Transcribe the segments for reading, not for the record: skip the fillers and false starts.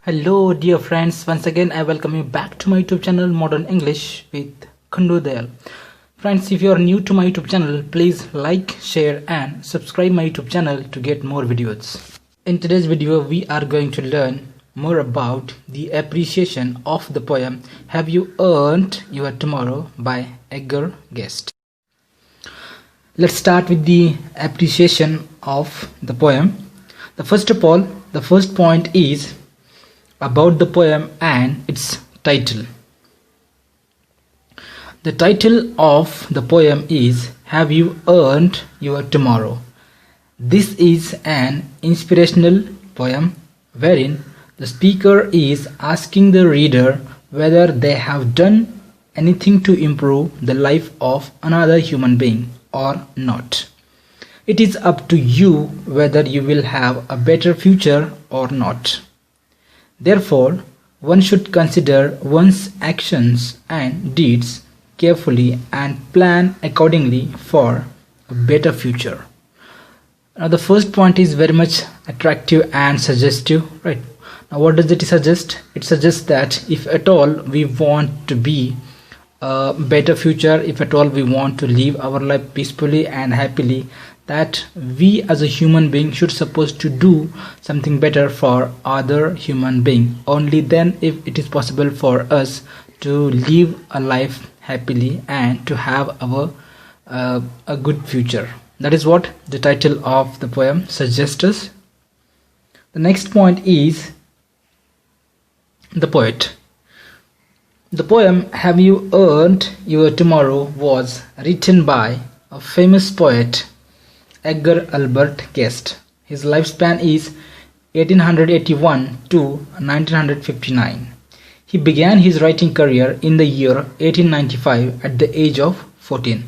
Hello dear friends, once again I welcome you back to my YouTube channel Modern English with Khandudayal. Friends, if you are new to my YouTube channel, please like, share and subscribe my YouTube channel to get more videos. In today's video we are going to learn more about the appreciation of the poem Have You Earned Your Tomorrow by Edgar Guest. Let's start with the appreciation of the poem. First of all, the first point is about the poem and its title. The title of the poem is Have You Earned Your Tomorrow? This is an inspirational poem wherein the speaker is asking the reader whether they have done anything to improve the life of another human being or not. It is up to you whether you will have a better future or not. Therefore, one should consider one's actions and deeds carefully and plan accordingly for a better future. Now, the first point is very much attractive and suggestive, right? Now, what does it suggest? It suggests that if at all we want to be a better future, if at all we want to live our life peacefully and happily, that we as a human being should supposed to do something better for other human being. Only then if it is possible for us to live a life happily and to have our a good future. That is what the title of the poem suggests us. The next point is the poet. The poem Have You Earned Your Tomorrow was written by a famous poet, Edgar Albert Guest. His lifespan is 1881 to 1959. He began his writing career in the year 1895 at the age of 14.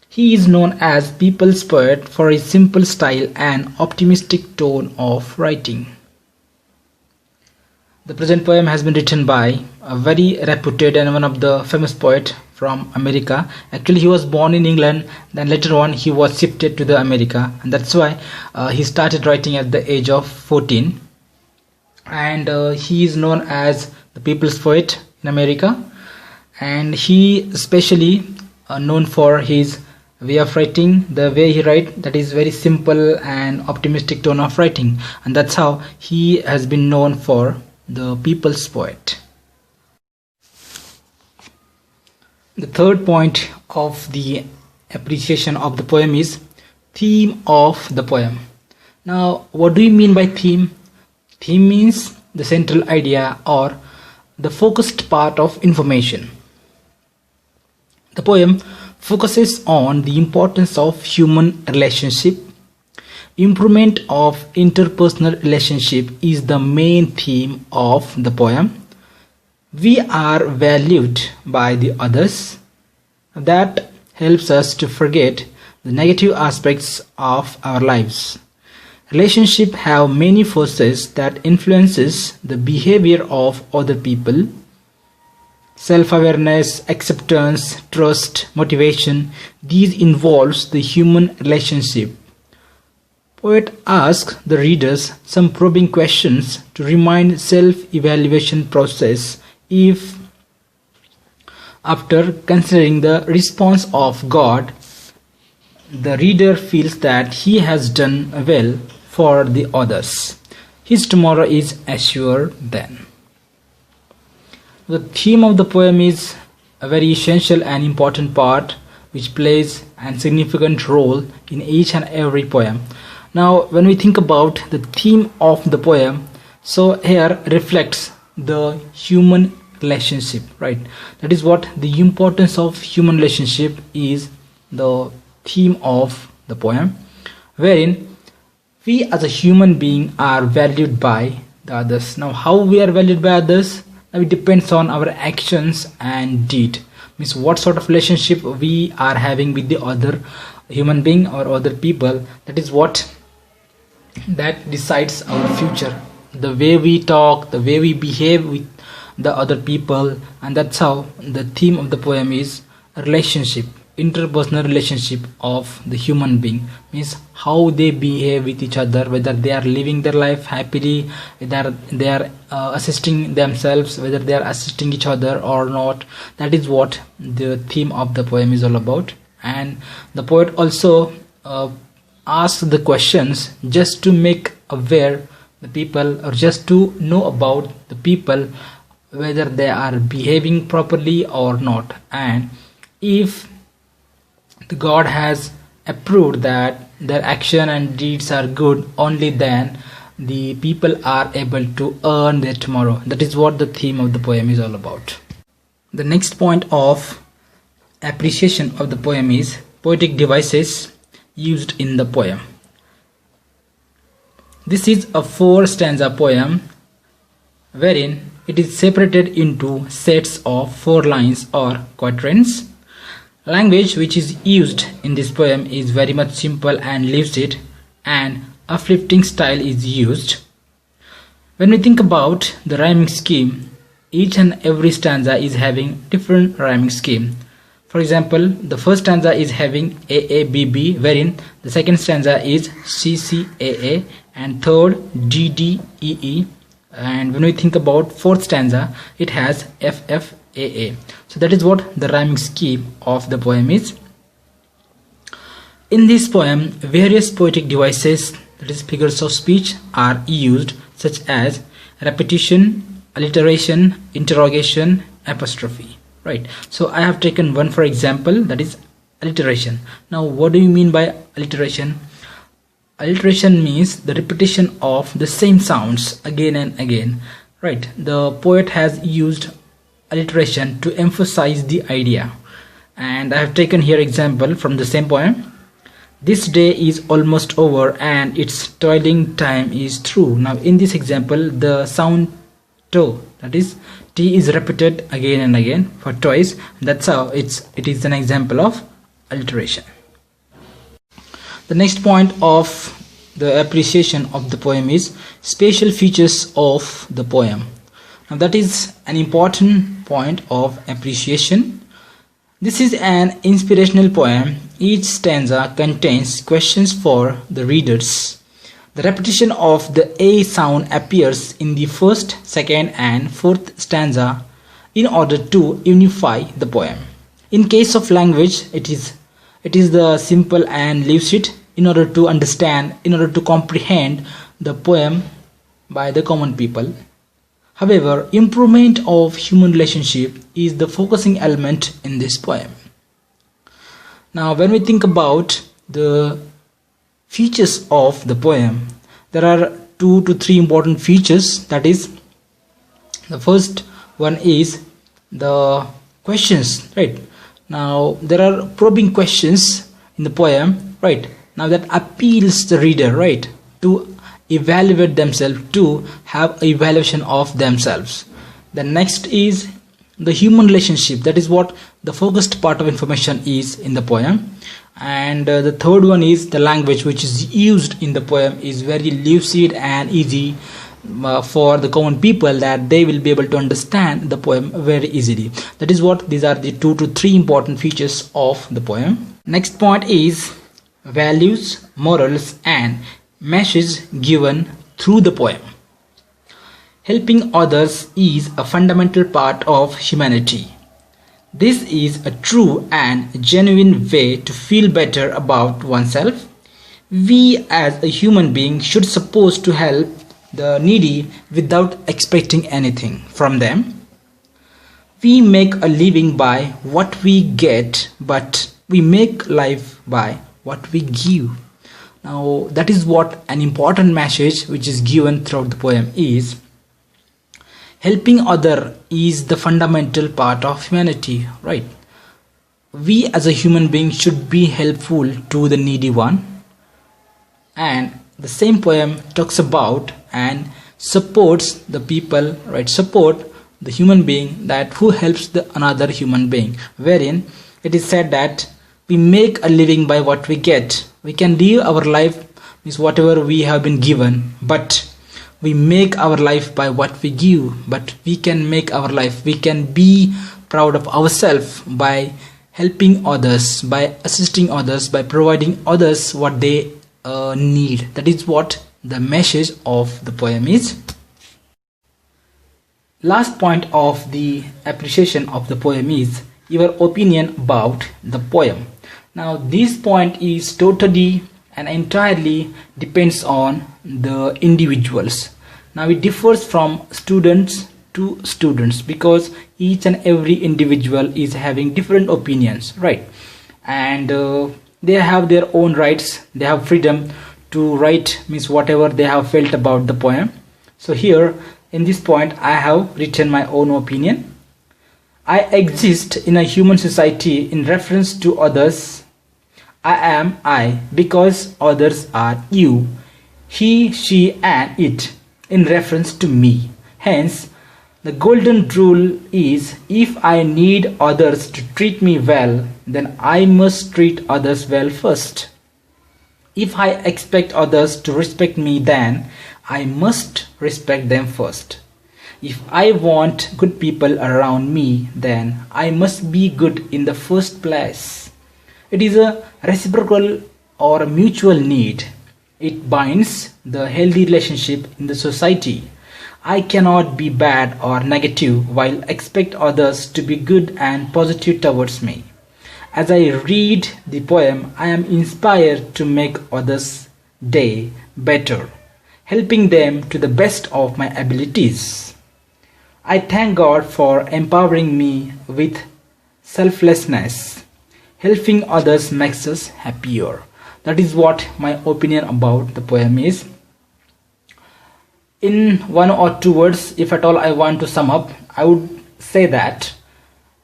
He is known as people's poet for his simple style and optimistic tone of writing. The present poem has been written by a very reputed and one of the famous poet from America. Actually, he was born in England, then later on he was shifted to the America, and that's why he started writing at the age of 14. And he is known as the people's poet in America, and he especially known for his way of writing. The way he writes, that is very simple and optimistic tone of writing, and that's how he has been known for the people's poet. The third point of the appreciation of the poem is theme of the poem. Now, what do you mean by theme? Theme means the central idea or the focused part of information. The poem focuses on the importance of human relationship. Improvement of interpersonal relationship is the main theme of the poem. We are valued by the others. That helps us to forget the negative aspects of our lives. Relationships have many forces that influences the behavior of other people. Self-awareness, acceptance, trust, motivation, these involves the human relationship. Poet asks the readers some probing questions to remind self-evaluation process. If after considering the response of God, the reader feels that he has done well for the others, his tomorrow is assured then. The theme of the poem is a very essential and important part which plays a significant role in each and every poem. Now, when we think about the theme of the poem, so here reflects the human relationship, right? That is what the importance of human relationship is, the theme of the poem, wherein we as a human being are valued by the others. Now, how we are valued by others? Now, it depends on our actions and deed. Means what sort of relationship we are having with the other human being or other people. That is what that decides our future. The way we talk, the way we behave with the other people, and that's how the theme of the poem is a relationship. interpersonal relationship of the human being, means how they behave with each other, whether they are living their life happily, whether they are assisting themselves, whether they are assisting each other or not. That is what the theme of the poem is all about. And the poet also asks the questions just to make aware the people, or just to know about the people, whether they are behaving properly or not. And if the God has approved that their action and deeds are good, only then the people are able to earn their tomorrow. That is what the theme of the poem is all about. The next point of appreciation of the poem is poetic devices used in the poem. This is a 4-stanza poem wherein it is separated into sets of 4 lines or quatrains. Language which is used in this poem is very much simple and lucid, and uplifting style is used. When we think about the rhyming scheme, each and every stanza is having different rhyming scheme. For example, the first stanza is having AABB, wherein the second stanza is CCAA, and third DDEE. And when we think about fourth stanza, it has FFAA. So that is what the rhyming scheme of the poem is. In this poem, various poetic devices, that is figures of speech, are used, such as repetition, alliteration, interrogation, apostrophe. Right. So I have taken one for example, that is alliteration. Now what do you mean by alliteration? Alliteration means the repetition of the same sounds again and again. Right. The poet has used alliteration to emphasize the idea, and I have taken here example from the same poem. This day is almost over and its toiling time is through. Now in this example, the sound to, that is T, is repeated again and again for twice. That's how it is an example of alliteration. The next point of the appreciation of the poem is spatial features of the poem. Now that is an important point of appreciation. This is an inspirational poem. Each stanza contains questions for the readers. The repetition of the A sound appears in the first, second and fourth stanza in order to unify the poem. In case of language, it is the simple and lucid, in order to understand, in order to comprehend the poem by the common people. However, improvement of human relationship is the focusing element in this poem. Now when we think about the features of the poem, there are 2 to 3 important features. That is, the first one is the questions. Right. Now there are probing questions in the poem. Right. Now that appeals the reader, right, to evaluate themselves, to have an evaluation of themselves. The next is the human relationship. That is what the focused part of information is in the poem. And the third one is the language which is used in the poem is very lucid and easy for the common people, that they will be able to understand the poem very easily. That is what these are the 2 to 3 important features of the poem. Next point is values, morals and message given through the poem. Helping others is a fundamental part of humanity. This is a true and genuine way to feel better about oneself. We as a human being should supposed to help the needy without expecting anything from them. We make a living by what we get, but we make life by what we give. Now that is what an important message which is given throughout the poem is. Helping other is the fundamental part of humanity, right? We as a human being should be helpful to the needy one. And the same poem talks about and supports the people, right? Support the human being that who helps the another human being, wherein it is said that we make a living by what we get. We can live our life with whatever we have been given, but we make our life by what we give. But we can make our life, we can be proud of ourselves by helping others, by assisting others, by providing others what they need. That is what the message of the poem is. Last point of the appreciation of the poem is your opinion about the poem. Now this point is totally and entirely depends on the individuals. Now it differs from students to students because each and every individual is having different opinions, right? And they have their own rights, they have freedom to write, means whatever they have felt about the poem. So here in this point I have written my own opinion. I exist in a human society in reference to others. I am I because others are you, he, she and it in reference to me. Hence the golden rule is, if I need others to treat me well, then I must treat others well first. If I expect others to respect me, then I must respect them first. If I want good people around me, then I must be good in the first place. It is a reciprocal or a mutual need. It binds the healthy relationship in the society. I cannot be bad or negative while expect others to be good and positive towards me. As I read the poem, I am inspired to make others' day better, helping them to the best of my abilities. I thank God for empowering me with selflessness. Helping others makes us happier. That is what my opinion about the poem is. In one or two words, if at all I want to sum up, I would say that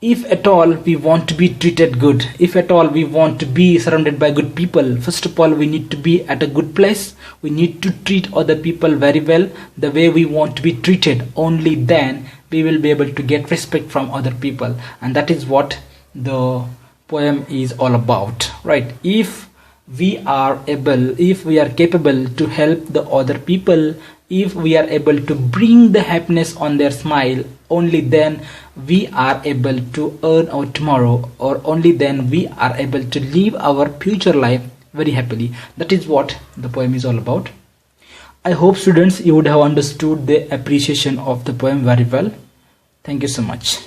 if at all we want to be treated good, if at all we want to be surrounded by good people, first of all we need to be at a good place. We need to treat other people very well, the way we want to be treated. Only then we will be able to get respect from other people, and that is what the poem is all about, right? If we are capable to help the other people, if we are able to bring the happiness on their smile, only then we are able to earn our tomorrow, or only then we are able to live our future life very happily. That is what the poem is all about. I hope students you would have understood the appreciation of the poem very well. Thank you so much.